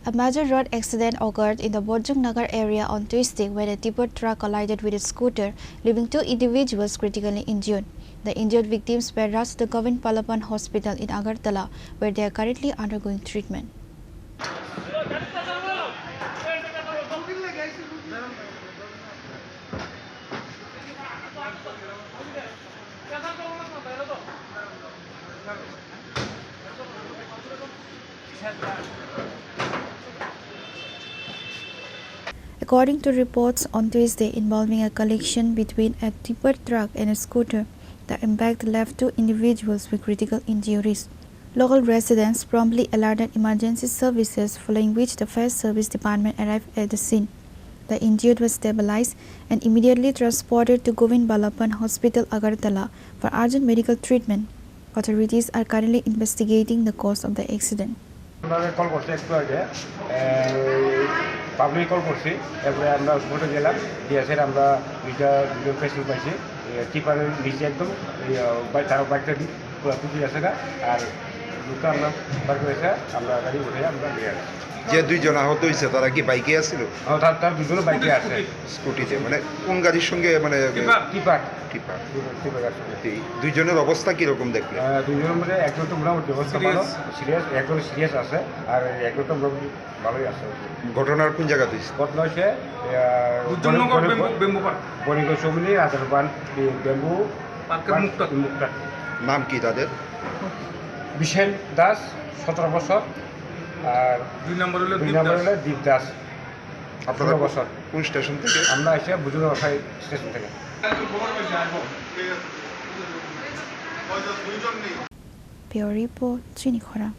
A major road accident occurred in the Bodhjung Nagar area on Tuesday when a tipper truck collided with a scooter, leaving 2 individuals critically injured. The injured victims were rushed to the Govind Ballabh Pant hospital in Agartala, where they are currently undergoing treatment. According to reports on Tuesday involving a collision between a tipper truck and a scooter, the impact left 2 individuals with critical injuries. Local residents promptly alerted emergency services, following which the fire service department arrived at the scene. The injured were stabilized and immediately transported to Govind Ballabh Pant Hospital, Agartala, for urgent medical treatment. Authorities are currently investigating the cause of the accident. Public call করছি, এরপরে আমরা হসপিটালে গেলাম, দিয়ে এসে আমরা দুজন patient পাইছি। টিপারের নিচে একদম তারা বাইকটা পুরো টুটি আছে না, আর দুটো আমরা বার করেছে, আমরা গাড়ি উঠে আমরা নিয়ে আসছি। যে 2 জন আহত হয়েছে তারা কি বাইকে আসছিল? তার দুজনও বাইকে আছে, স্কুটিতে। মানে কোন গাড়ির সঙ্গে? মানে টিপার। 2 জনের অবস্থা কিরকম দেখলে? 2 জনের মধ্যে একজন তো মোটামুটি অবস্থা ভালো, সিরিয়াস, একজন সিরিয়াস আছে, আর একজন তো মোটামুটি ভালোই আছে। ঘটনার কোন জায়গা হয়েছে? ঘটনা হচ্ছে বনিগঞ্জ চৌমুনি রাজারবান বেম্বু মুক্তা। নাম কি তাদের? বিশেন দাস 17 বছর, আর 2 নম্বর হলো দীপ দাস 18 বছর। কোন স্টেশন থেকে? আমরা এসে বুঝুন স্টেশন থেকে। Bureau Report, Chini, Khorang.